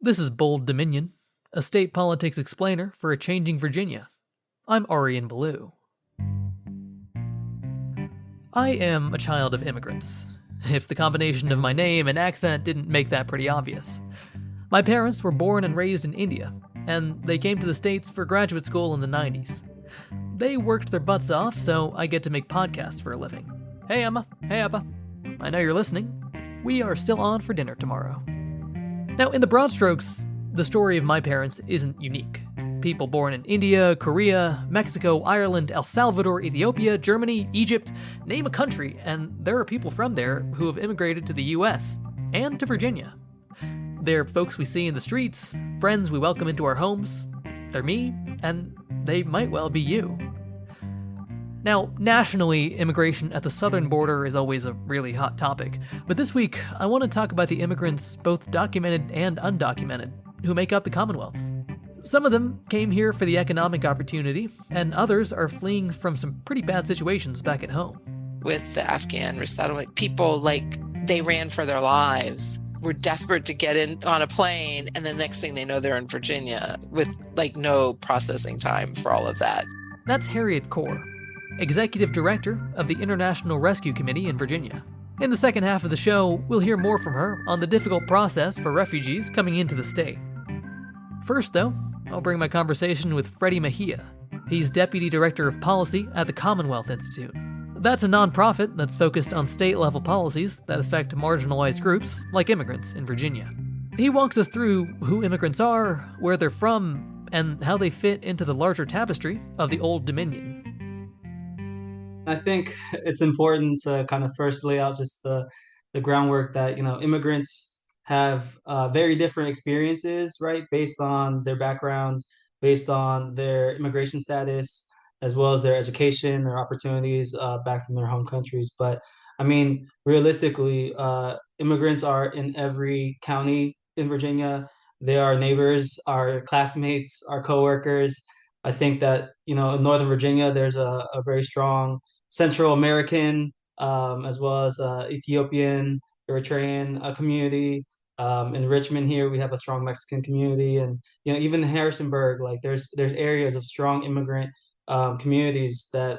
This is Bold Dominion, a state politics explainer for a changing Virginia. I'm Arian Ballou. I am a child of immigrants, if the combination of my name and accent didn't make that pretty obvious. My parents were born and raised in India, and they came to the States for graduate school in the 90s. They worked their butts off, so I get to make podcasts for a living. Hey Emma, hey Abba, I know you're listening. We are still on for dinner tomorrow. Now, in the broad strokes, the story of my parents isn't unique. People born in India, Korea, Mexico, Ireland, El Salvador, Ethiopia, Germany, Egypt, name a country, and there are people from there who have immigrated to the US and to Virginia. They're folks we see in the streets, friends we welcome into our homes. They're me, and they might well be you. Now, nationally, immigration at the southern border is always a really hot topic, but this week I want to talk about the immigrants, both documented and undocumented, who make up the Commonwealth. Some of them came here for the economic opportunity, and others are fleeing from some pretty bad situations back at home. With the Afghan resettlement, people, they ran for their lives, were desperate to get in on a plane, and the next thing they know, they're in Virginia with, no processing time for all of that. That's Harriet Kuhr, Executive Director of the International Rescue Committee in Virginia. In the second half of the show, we'll hear more from her on the difficult process for refugees coming into the state. First, though, I'll bring my conversation with Freddy Mejia. He's Deputy Director of Policy at the Commonwealth Institute. That's a nonprofit that's focused on state-level policies that affect marginalized groups like immigrants in Virginia. He walks us through who immigrants are, where they're from, and how they fit into the larger tapestry of the Old Dominion. I think it's important to kind of first lay out just the groundwork that, immigrants have very different experiences, right? Based on their background, based on their immigration status, as well as their education, their opportunities back from their home countries. But I mean, realistically, immigrants are in every county in Virginia. They are neighbors, our classmates, our coworkers. I think that, in Northern Virginia, there's a very strong Central American, as well as Ethiopian, Eritrean community. In Richmond here, we have a strong Mexican community, and even in Harrisonburg, there's areas of strong immigrant communities that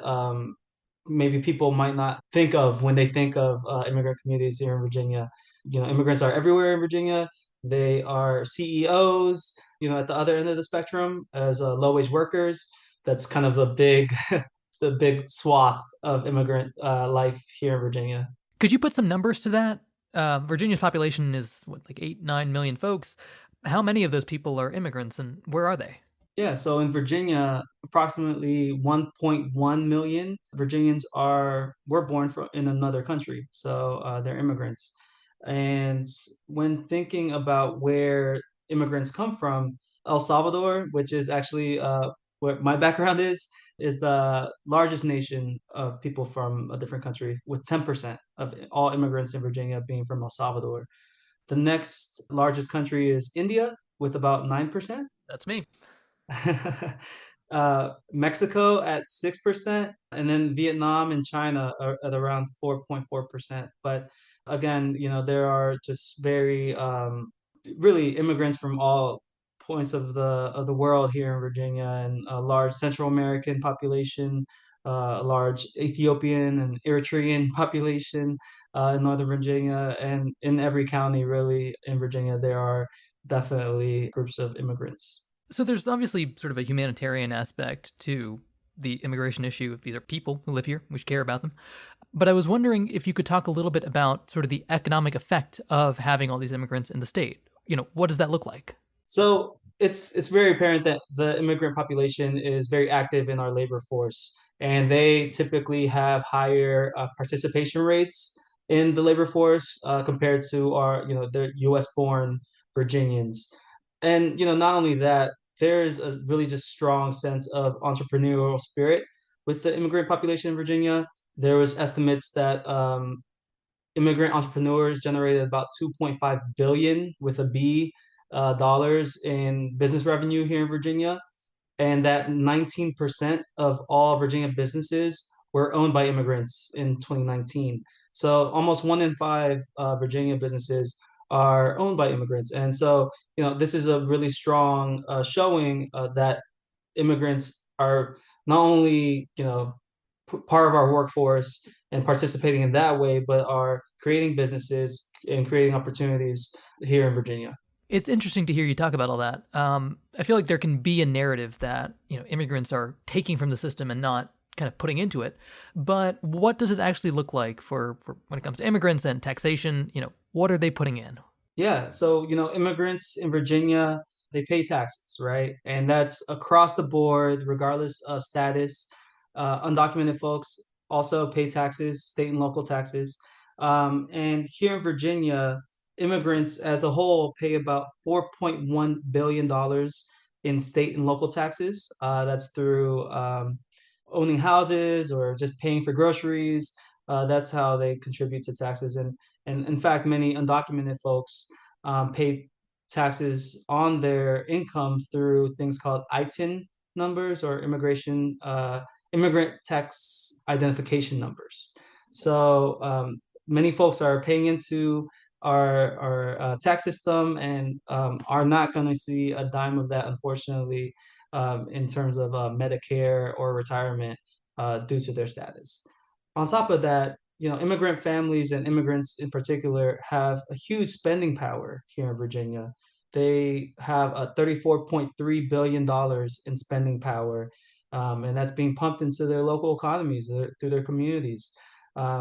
maybe people might not think of when they think of immigrant communities here in Virginia. Immigrants are everywhere in Virginia. They are CEOs, at the other end of the spectrum as low-wage workers. That's kind of the big swath of immigrant life here in Virginia. Could you put some numbers to that? Virginia's population is, 8-9 million folks. How many of those people are immigrants, and where are they? Yeah, so in Virginia, approximately 1.1 million Virginians were born in another country, so they're immigrants. And when thinking about where immigrants come from, El Salvador, which is actually where my background is the largest nation of people from a different country, with 10% of all immigrants in Virginia being from El Salvador. The next largest country is India, with about 9%. That's me. Mexico at 6%, and then Vietnam and China are at around 4.4%. But again, there are just very really immigrants from all points of the world here in Virginia, and a large Central American population, a large Ethiopian and Eritrean population in Northern Virginia, and in every county really in Virginia there are definitely groups of immigrants. So there's obviously sort of a humanitarian aspect to the immigration issue. These are people who live here. We should care about them. But I was wondering if you could talk a little bit about sort of the economic effect of having all these immigrants in the state. What does that look like? So it's very apparent that the immigrant population is very active in our labor force, and they typically have higher participation rates in the labor force compared to their U.S.-born Virginians. And not only that, there's a really just strong sense of entrepreneurial spirit with the immigrant population in Virginia. There was estimates that immigrant entrepreneurs generated about 2.5 billion with a B dollars in business revenue here in Virginia, and that 19% of all Virginia businesses were owned by immigrants in 2019. So almost 1 in 5 Virginia businesses are owned by immigrants. And so, this is a really strong showing that immigrants are not only, part of our workforce and participating in that way, but are creating businesses and creating opportunities here in Virginia. It's interesting to hear you talk about all that. I feel like there can be a narrative that immigrants are taking from the system and not kind of putting into it. But what does it actually look like for when it comes to immigrants and taxation? What are they putting in? Yeah, so immigrants in Virginia, they pay taxes, right? And that's across the board, regardless of status. Undocumented folks also pay taxes, state and local taxes. And here in Virginia, immigrants as a whole pay about $4.1 billion in state and local taxes. That's through owning houses or just paying for groceries. That's how they contribute to taxes. And in fact, many undocumented folks pay taxes on their income through things called ITIN numbers or immigrant tax identification numbers. So many folks are paying into our tax system and are not going to see a dime of that, unfortunately, in terms of Medicare or retirement due to their status. On top of that, immigrant families and immigrants in particular have a huge spending power here in Virginia. They have a $34.3 billion in spending power, and that's being pumped into their local economies through their communities.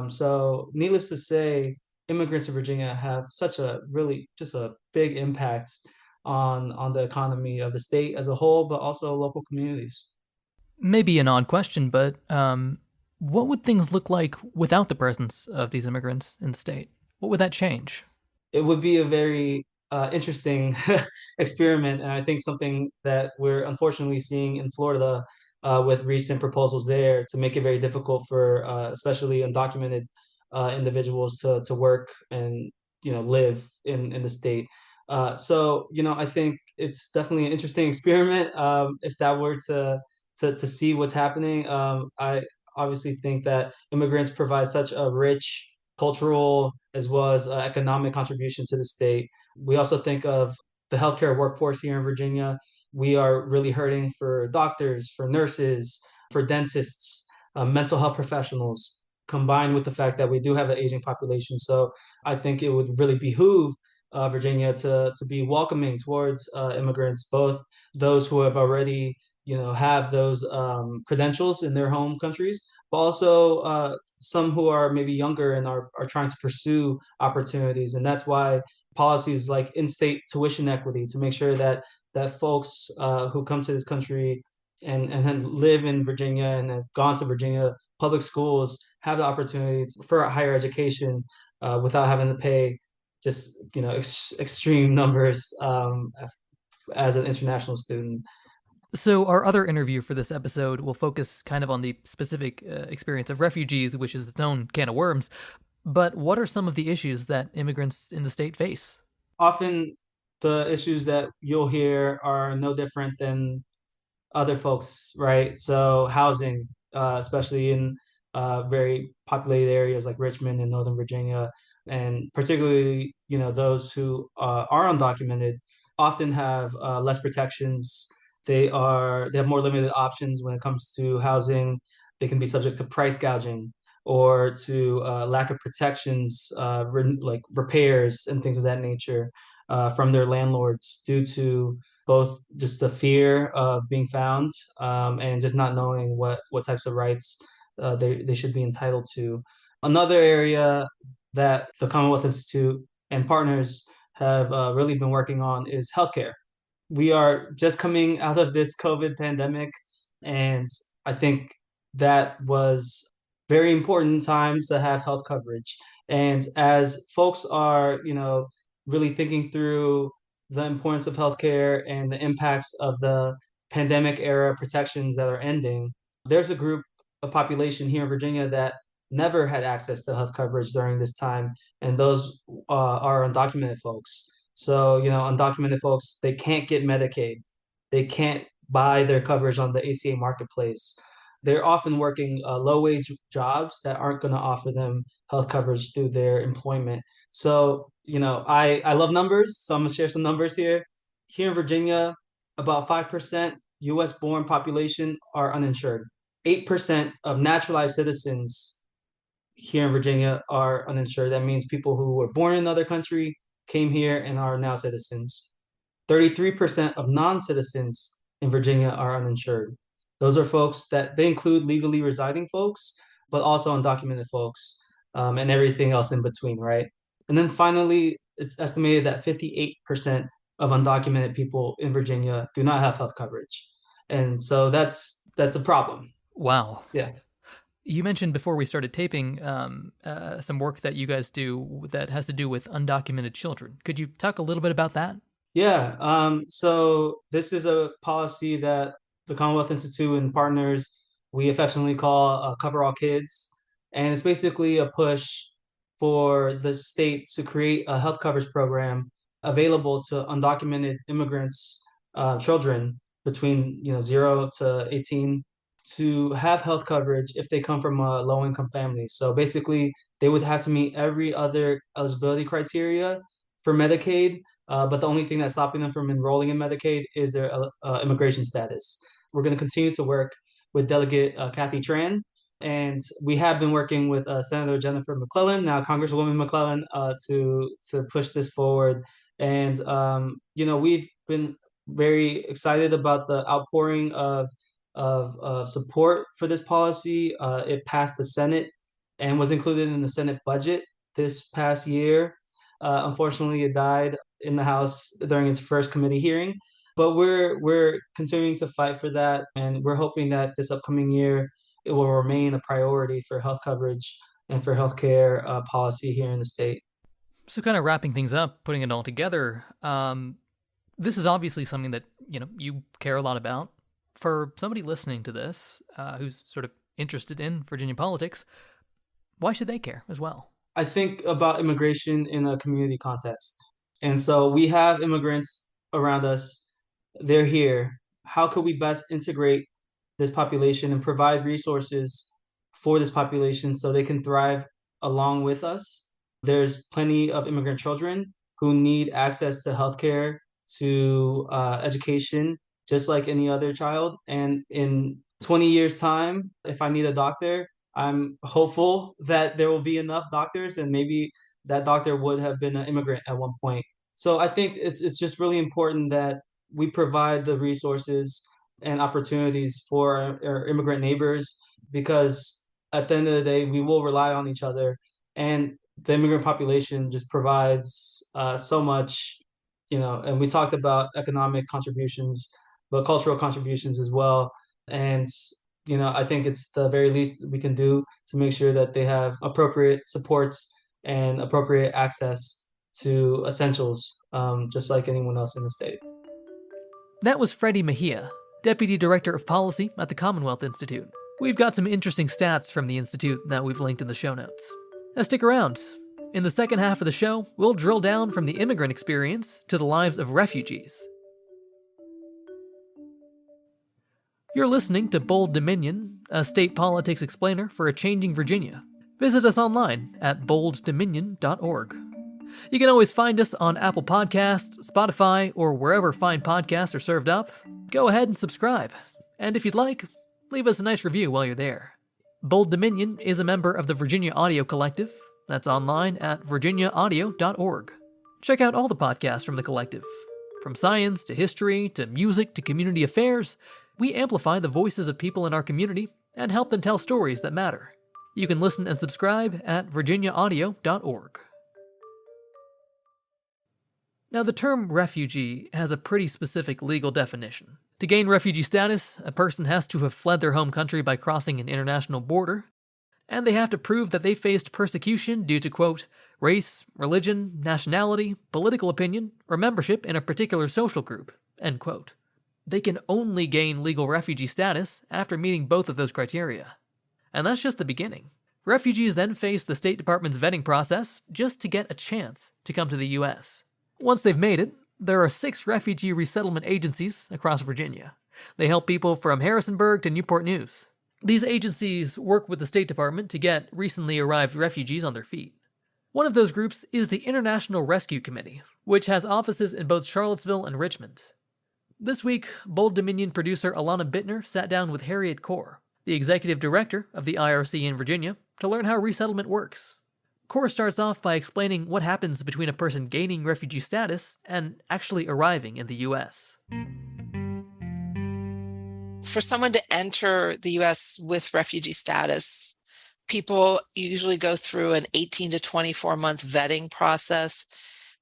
So, needless to say, immigrants in Virginia have such a really just a big impact on the economy of the state as a whole, but also local communities. Maybe an odd question, but what would things look like without the presence of these immigrants in the state? What would that change? It would be a very interesting experiment, and I think something that we're unfortunately seeing in Florida with recent proposals there to make it very difficult for especially undocumented individuals to work and live in the state. So I think it's definitely an interesting experiment. If that were to see what's happening, I obviously think that immigrants provide such a rich cultural as well as economic contribution to the state. We also think of the healthcare workforce here in Virginia. We are really hurting for doctors, for nurses, for dentists, mental health professionals, combined with the fact that we do have an aging population. So I think it would really behoove Virginia to be welcoming towards immigrants, both those who have already have those credentials in their home countries, but also some who are maybe younger and are trying to pursue opportunities. And that's why policies like in-state tuition equity to make sure that folks who come to this country and then live in Virginia and have gone to Virginia public schools have the opportunities for higher education without having to pay just extreme numbers as an international student. So, our other interview for this episode will focus kind of on the specific experience of refugees, which is its own can of worms. But what are some of the issues that immigrants in the state face? Often the issues that you'll hear are no different than other folks, right? So housing, especially in very populated areas like Richmond and Northern Virginia, and particularly, those who are undocumented often have less protections. They have more limited options when it comes to housing. They can be subject to price gouging or to lack of protections, like repairs and things of that nature from their landlords due to both just the fear of being found and just not knowing what types of rights they should be entitled to. Another area that the Commonwealth Institute and partners have really been working on is healthcare. We are just coming out of this COVID pandemic, and I think that was very important times to have health coverage. And as folks are, really thinking through the importance of healthcare and the impacts of the pandemic era protections that are ending, there's a group of population here in Virginia that never had access to health coverage during this time, and those are undocumented folks. So, undocumented folks, they can't get Medicaid. They can't buy their coverage on the ACA marketplace. They're often working low wage jobs that aren't going to offer them health coverage through their employment. So I love numbers, so I'm gonna share some numbers here. Here in Virginia, about 5% US born population are uninsured. 8% of naturalized citizens here in Virginia are uninsured. That means people who were born in another country, came here, and are now citizens. 33% of non-citizens in Virginia are uninsured. Those are folks that they include legally residing folks, but also undocumented folks, and everything else in between, right? And then finally, it's estimated that 58% of undocumented people in Virginia do not have health coverage. And so that's a problem. Wow. Yeah. You mentioned before we started taping some work that you guys do that has to do with undocumented children. Could you talk a little bit about that? Yeah, so this is a policy that the Commonwealth Institute and partners we affectionately call Cover All Kids. And it's basically a push for the state to create a health coverage program available to undocumented immigrants, children between 0 to 18 to have health coverage if they come from a low income family. So basically, they would have to meet every other eligibility criteria for Medicaid, but the only thing that's stopping them from enrolling in Medicaid is their immigration status. We're going to continue to work with Delegate Kathy Tran, and we have been working with Senator Jennifer McClellan, now Congresswoman McClellan, to push this forward. And we've been very excited about the outpouring of support for this policy. It passed the Senate and was included in the Senate budget this past year. Unfortunately, it died in the House during its first committee hearing. But we're continuing to fight for that, and we're hoping that this upcoming year it will remain a priority for health coverage and for healthcare policy here in the state. So, kind of wrapping things up, putting it all together, this is obviously something that you care a lot about. For somebody listening to this who's sort of interested in Virginia politics, why should they care as well? I think about immigration in a community context. And so we have immigrants around us. They're here. How could we best integrate this population and provide resources for this population so they can thrive along with us? There's plenty of immigrant children who need access to healthcare, to education, just like any other child. And in 20 years' time, if I need a doctor, I'm hopeful that there will be enough doctors, and maybe that doctor would have been an immigrant at one point. So I think it's just really important that we provide the resources and opportunities for our immigrant neighbors, because at the end of the day, we will rely on each other, and the immigrant population just provides so much, and we talked about economic contributions, but cultural contributions as well. And I think it's the very least we can do to make sure that they have appropriate supports and appropriate access to essentials, just like anyone else in the state. That was Freddy Mejia, Deputy Director of Policy at the Commonwealth Institute. We've got some interesting stats from the Institute that we've linked in the show notes. Now stick around. In the second half of the show, we'll drill down from the immigrant experience to the lives of refugees. You're listening to Bold Dominion, a state politics explainer for a changing Virginia. Visit us online at bolddominion.org. You can always find us on Apple Podcasts, Spotify, or wherever fine podcasts are served up. Go ahead and subscribe. And if you'd like, leave us a nice review while you're there. Bold Dominion is a member of the Virginia Audio Collective. That's online at virginiaaudio.org. Check out all the podcasts from the collective. From science to history to music to community affairs, we amplify the voices of people in our community and help them tell stories that matter. You can listen and subscribe at virginiaaudio.org. Now, the term refugee has a pretty specific legal definition. To gain refugee status, a person has to have fled their home country by crossing an international border, and they have to prove that they faced persecution due to, quote, race, religion, nationality, political opinion, or membership in a particular social group, end quote. They can only gain legal refugee status after meeting both of those criteria. And that's just the beginning. Refugees then face the State Department's vetting process just to get a chance to come to the U.S. Once they've made it, there are 6 refugee resettlement agencies across Virginia. They help people from Harrisonburg to Newport News. These agencies work with the State Department to get recently arrived refugees on their feet. One of those groups is the International Rescue Committee, which has offices in both Charlottesville and Richmond. This week, Bold Dominion producer Alana Bittner sat down with Harriet Kuhr, the executive director of the IRC in Virginia, to learn how resettlement works. Kuhr starts off by explaining what happens between a person gaining refugee status and actually arriving in the U.S. For someone to enter the U.S. with refugee status, people usually go through an 18 to 24-month vetting process.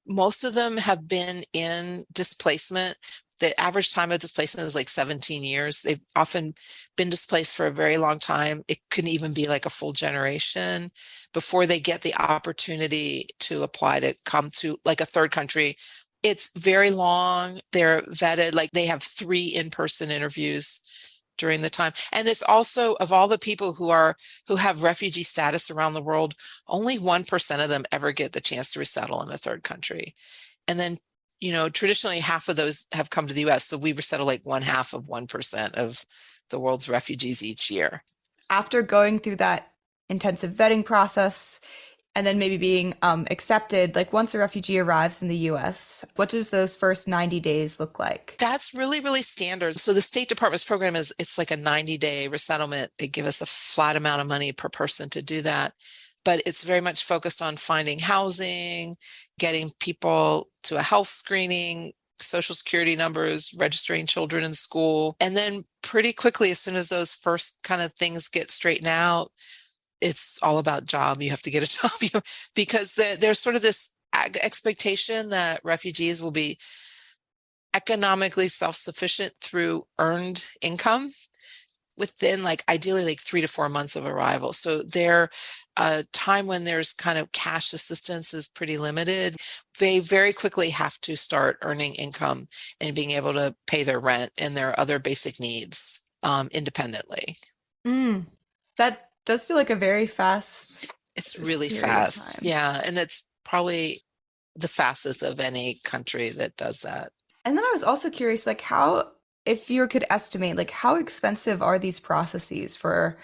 Most of them have been in displacement. The average time of displacement is like 17 years. They've often been displaced for a very long time. It could even be like a full generation before they get the opportunity to apply to come to like a third country. It's very long. They're vetted, like they have 3 in-person interviews during the time. And it's also, of all the people who have refugee status around the world, only 1% of them ever get the chance to resettle in a third country. And then, traditionally half of those have come to the US. So we resettle like 0.5% of the world's refugees each year. After going through that intensive vetting process and then maybe being accepted, like once a refugee arrives in the US, what does those first 90 days look like? That's really, really standard. So the State Department's program it's like a 90-day resettlement. They give us a flat amount of money per person to do that. But it's very much focused on finding housing, getting people to a health screening, social security numbers, registering children in school. And then pretty quickly, as soon as those first kind of things get straightened out, it's all about job. You have to get a job because there's sort of this expectation that refugees will be economically self-sufficient through earned income within ideally 3 to 4 months of arrival. So their time when there's kind of cash assistance is pretty limited. They very quickly have to start earning income and being able to pay their rent and their other basic needs independently. That does feel like a very fast. It's really fast. Yeah. And that's probably the fastest of any country that does that. And then I was also curious, if you could estimate, how expensive are these processes for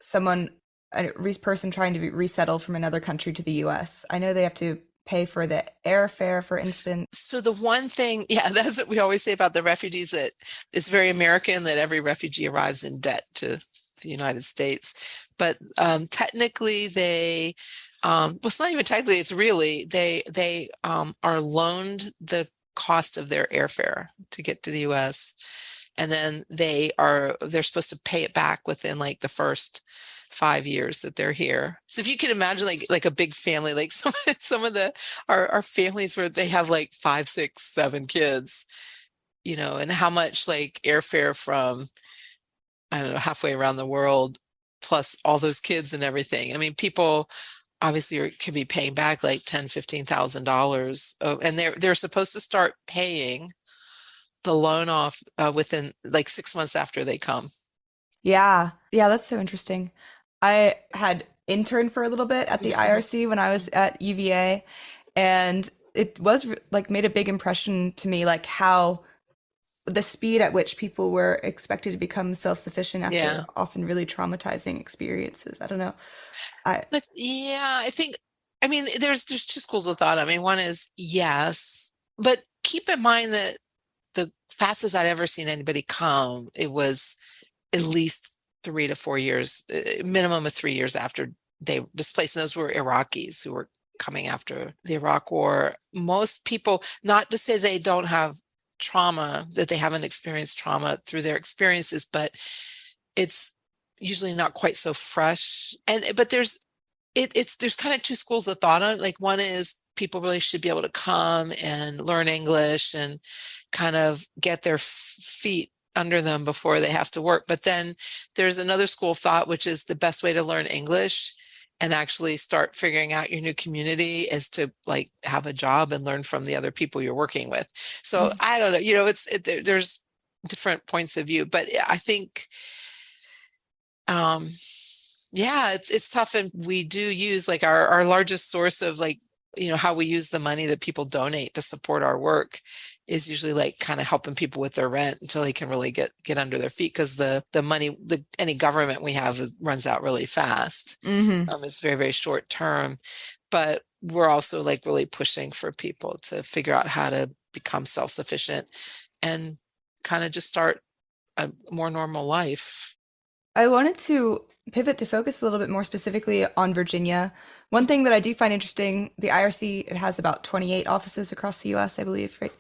someone, a person trying to resettle from another country to the US? I know they have to pay for the airfare, for instance. So the one thing, that's what we always say about the refugees, that it's very American that every refugee arrives in debt to the United States. But technically they, it's not even technically, it's really, they are loaned the cost of their airfare to get to the US. And then they're supposed to pay it back within the first 5 years that they're here. So if you can imagine like a big family, some of our families where they have 5, 6, 7 kids, and how much airfare from, I don't know, halfway around the world, plus all those kids and everything. I mean, people obviously could be paying back $10,000-$15,000. And they're supposed to start paying the loan off within 6 months after they come. Yeah, that's so interesting. I had interned for a little bit at the IRC when I was at UVA, and it was made a big impression to me, how the speed at which people were expected to become self-sufficient after often really traumatizing experiences. I don't know. I think, there's 2 schools of thought. One is yes, but keep in mind that the fastest I'd ever seen anybody come, it was at least 3 to 4 years, minimum of 3 years after they were displaced. And those were Iraqis who were coming after the Iraq War. Most people, not to say they don't have trauma, that they haven't experienced trauma through their experiences, but it's usually not quite so fresh. But there's kind of 2 schools of thought on it. One is people really should be able to come and learn English and kind of get their feet under them before they have to work. But then there's another school of thought, which is the best way to learn English and actually start figuring out your new community is to have a job and learn from the other people you're working with. So I don't know, there's different points of view, but I think, it's tough. And we do use our largest source of how we use the money that people donate to support our work is usually kind of helping people with their rent until they can really get under their feet, because the money, any government we have runs out really fast. It's very, very short term. but we're also like really pushing for people to figure out how to become self-sufficient and kind of just start a more normal life. I wanted to pivot to focus a little bit more specifically on Virginia. One thing that I do find interesting, the IRC, it has about 28 offices across the US, I believe, right?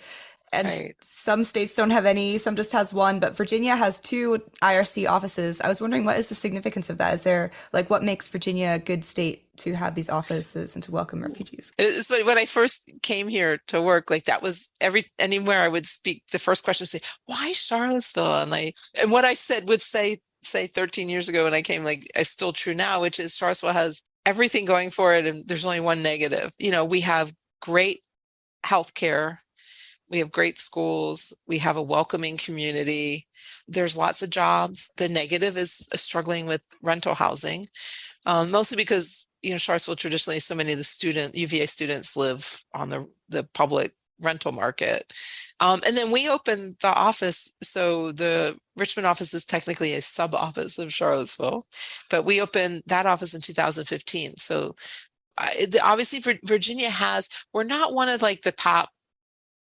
And Right. some states don't have any, some just has one, but Virginia has 2 IRC offices. I was wondering, what is the significance of that? Is there, like, what makes Virginia a good state to have these offices and to welcome refugees? It's funny, when I first came here to work, like that was anywhere I would speak, the first question would say, why Charlottesville? And what I would say 13 years ago when I came, like, it's still true now, which is Charlottesville has everything going for it and there's only one negative. We have great healthcare. We have great schools. We have a welcoming community. There's lots of jobs. The negative is struggling with rental housing, mostly because, Charlottesville traditionally, so many of the UVA students live on the public rental market. And then we opened the office. So the Richmond office is technically a sub office of Charlottesville, but we opened that office in 2015. So obviously Virginia we're not one of like the top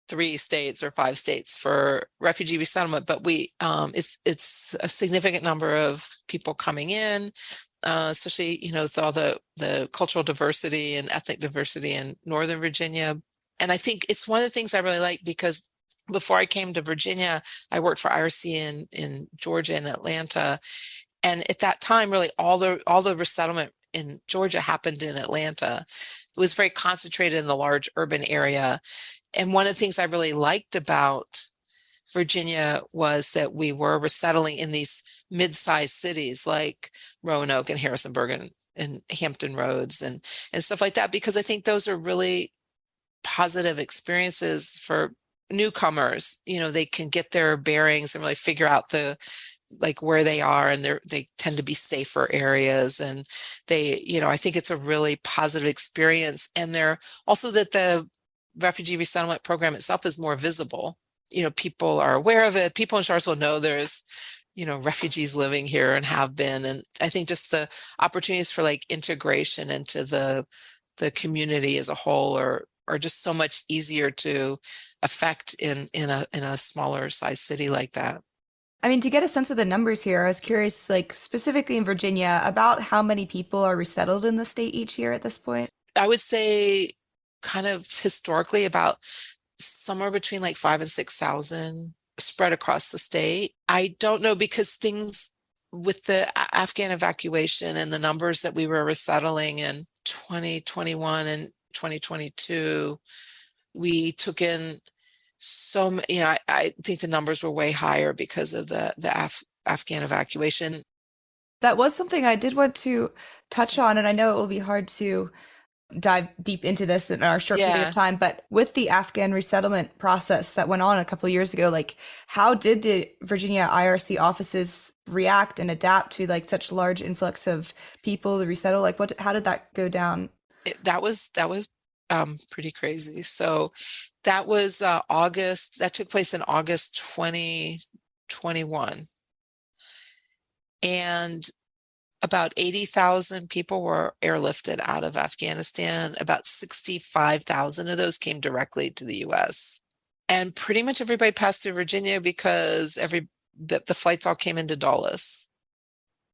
3 states or 5 states for refugee resettlement, but it's a significant number of people coming in, especially, with all the cultural diversity and ethnic diversity in Northern Virginia. And I think it's one of the things I really like, because before I came to Virginia, I worked for IRC in Georgia and Atlanta. And at that time, really all the resettlement in Georgia happened in Atlanta. It was very concentrated in the large urban area. And one of the things I really liked about Virginia was that we were resettling in these mid-sized cities like Roanoke and Harrisonburg and Hampton Roads and stuff like that, because I think those are really positive experiences for newcomers. They can get their bearings and really figure out where they are, and they tend to be safer areas, and I think it's a really positive experience. And they're also that the refugee resettlement program itself is more visible. People are aware of it. People in Charlottesville know there's refugees living here and have been, and I think just the opportunities for like integration into the community as a whole are just so much easier to affect in a smaller size city like that. I mean, to get a sense of the numbers here, I was curious, like specifically in Virginia, about how many people are resettled in the state each year at this point? I would say kind of historically about somewhere between like 5,000 and 6,000 spread across the state. I don't know, because things with the Afghan evacuation and the numbers that we were resettling in 2021 and 2022, we took in I think the numbers were way higher because of the Afghan evacuation. That was something I did want to touch on, and I know it will be hard to dive deep into this in our short period of time, but with the Afghan resettlement process that went on a couple of years ago, like, how did the Virginia IRC offices react and adapt to like such large influx of people to resettle? Like, how did that go down? That was pretty crazy. So that was August. That took place in August 2021. And about 80,000 people were airlifted out of Afghanistan. About 65,000 of those came directly to the US. And pretty much everybody passed through Virginia because the flights all came into Dulles.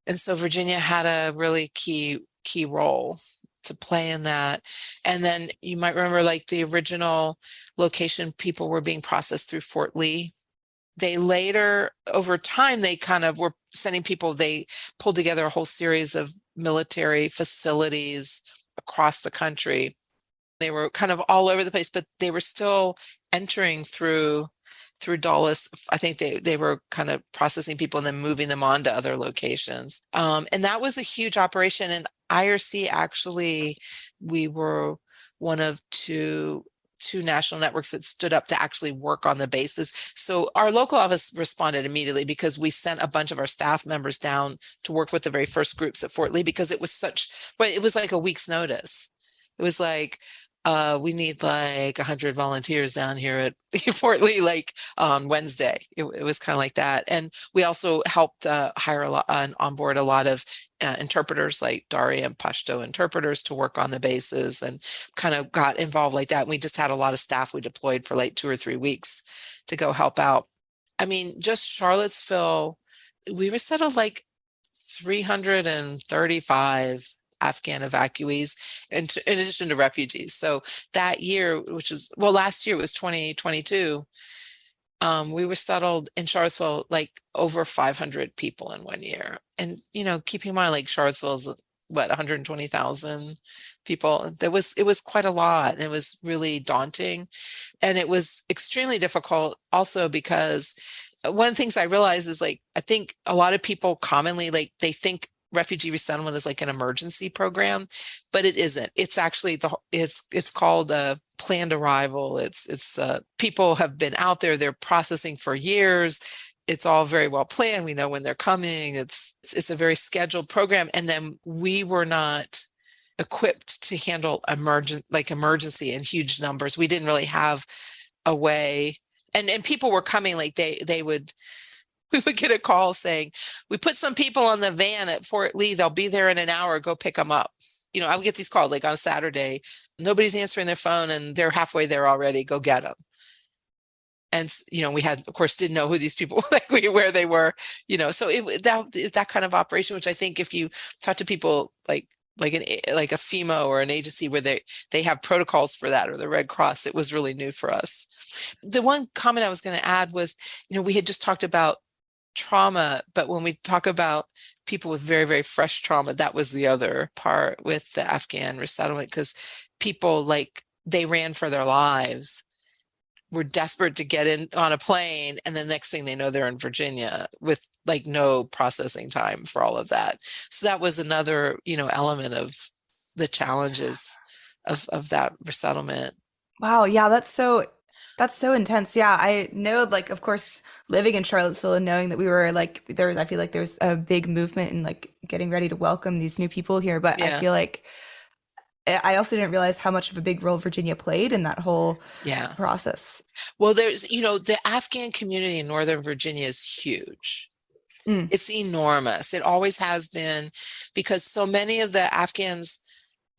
And so Virginia had a really key role to play in that. And then you might remember, like, the original location, people were being processed through Fort Lee. They later, over time, they kind of were sending people, they pulled together a whole series of military facilities across the country. They were kind of all over the place, but they were still entering through Dulles. I think they were kind of processing people and then moving them on to other locations. And that was a huge operation. And IRC, actually, we were one of two national networks that stood up to actually work on the bases. So our local office responded immediately, because we sent a bunch of our staff members down to work with the very first groups at Fort Lee, because it was like a week's notice. It was like, we need like 100 volunteers down here at Fort Lee, like on Wednesday. It was kind of like that. And we also helped hire a lot and onboard a lot of interpreters, like Dari and Pashto interpreters, to work on the bases, and kind of got involved like that. And we just had a lot of staff we deployed for like 2 or 3 weeks to go help out. I mean, just Charlottesville, we resettled like 335 Afghan evacuees, in addition to refugees. So that year, which was, well, last year was 2022, we were settled in Charlottesville like over 500 people in 1 year. And, keeping in mind, like Charlottesville's what, 120,000 people. It was quite a lot, and it was really daunting. And it was extremely difficult also because one of the things I realized is, like, I think a lot of people commonly, like, they think refugee resettlement is like an emergency program, but it isn't. It's actually it's called a planned arrival. It's people have been out there, they're processing for years. It's all very well planned. We know when they're coming. It's a very scheduled program. And then we were not equipped to handle emergency in huge numbers. We didn't really have a way. And people were coming, like we would get a call saying, we put some people on the van at Fort Lee. They'll be there in an hour. Go pick them up. I would get these calls like on Saturday. Nobody's answering their phone and they're halfway there already. Go get them. And, we had, of course, didn't know who these people, where they were, so that kind of operation, which I think if you talk to people like a FEMA or an agency where they have protocols for that, or the Red Cross, it was really new for us. The one comment I was going to add was, we had just talked about trauma, but when we talk about people with very, very fresh trauma, that was the other part with the Afghan resettlement, because people, like, they ran for their lives, were desperate to get in on a plane, and the next thing they know, they're in Virginia with like no processing time for all of that. So that was another, element of the challenges of that resettlement. Wow, yeah, that's so intense. Yeah, I know, like, of course, living in Charlottesville and knowing that we were like, I feel like there's a big movement in like getting ready to welcome these new people here, but Yeah. I feel like I also didn't realize how much of a big role Virginia played in that whole process. Well, there's, the Afghan community in Northern Virginia is huge. It's enormous. It always has been, because so many of the Afghans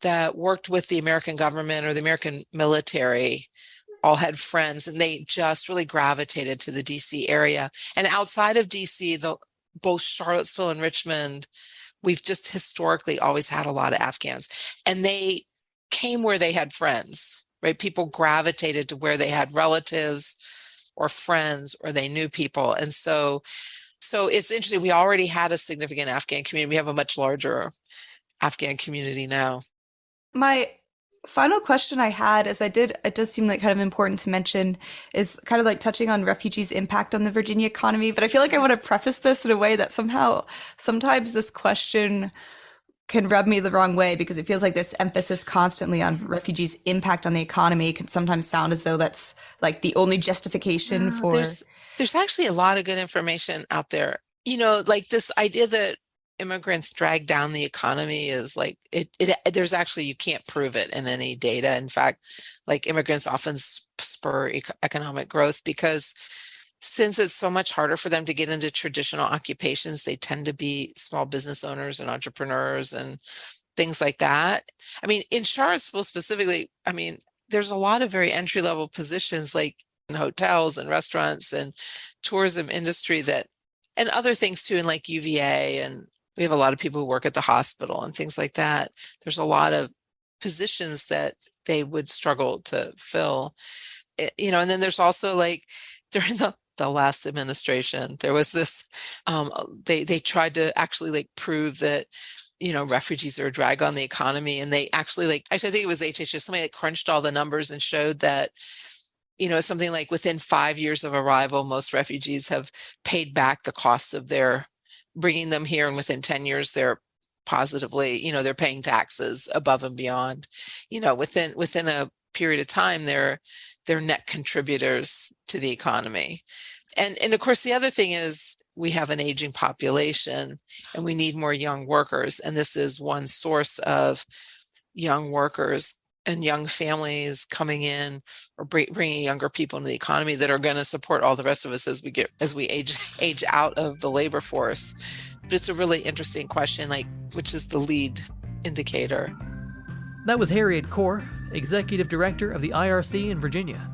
that worked with the American government or the American military all had friends, and they just really gravitated to the DC area. And outside of DC, both Charlottesville and Richmond, we've just historically always had a lot of Afghans, and they came where they had friends, right? People gravitated to where they had relatives or friends, or they knew people. And so it's interesting. We already had a significant Afghan community. We have a much larger Afghan community now. My final question I had is, it does seem like kind of important to mention, is kind of like touching on refugees' impact on the Virginia economy. But I feel like I want to preface this in a way that sometimes this question can rub me the wrong way, because it feels like this emphasis constantly on refugees' impact on the economy can sometimes sound as though that's like the only justification for. There's actually a lot of good information out there. Like this idea that immigrants drag down the economy is like, there's actually, you can't prove it in any data. In fact, like, immigrants often spur economic growth, because since it's so much harder for them to get into traditional occupations, they tend to be small business owners and entrepreneurs and things like that. I mean, in Charlottesville specifically, there's a lot of very entry-level positions, like in hotels and restaurants and tourism industry, and other things too, in like UVA, and we have a lot of people who work at the hospital and things like that. There's a lot of positions that they would struggle to fill, and then there's also, like, during the last administration, there was this, they tried to actually like prove that, refugees are a drag on the economy. And they actually I think it was HHS, somebody that crunched all the numbers and showed that, something like within 5 years of arrival, most refugees have paid back the costs of their bringing them here. And within 10 years, they're positively, they're paying taxes above and beyond, within a period of time, they're net contributors to the economy. And of course, the other thing is, we have an aging population and we need more young workers. And this is one source of young workers. and young families coming in, or bringing younger people into the economy that are going to support all the rest of us as we age out of the labor force. But it's a really interesting question, like, which is the lead indicator? That was Harriet Kuhr, Executive Director of the IRC in Virginia.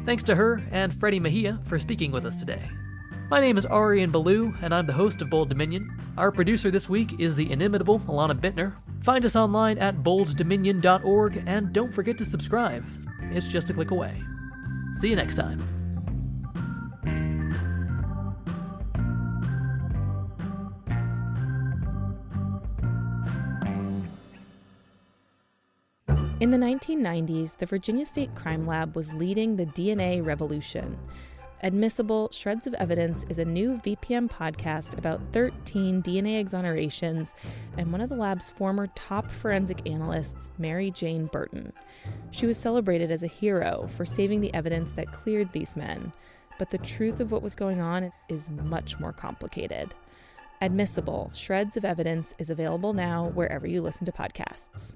Thanks to her and Freddy Mejia for speaking with us today. My name is Arian Ballou, and I'm the host of Bold Dominion. Our producer this week is the inimitable Alana Bittner. Find us online at bolddominion.org, and don't forget to subscribe. It's just a click away. See you next time. In the 1990s, the Virginia State Crime Lab was leading the DNA revolution. Admissible Shreds of Evidence is a new VPM podcast about 13 DNA exonerations and one of the lab's former top forensic analysts, Mary Jane Burton. She was celebrated as a hero for saving the evidence that cleared these men, but the truth of what was going on is much more complicated. Admissible Shreds of Evidence is available now wherever you listen to podcasts.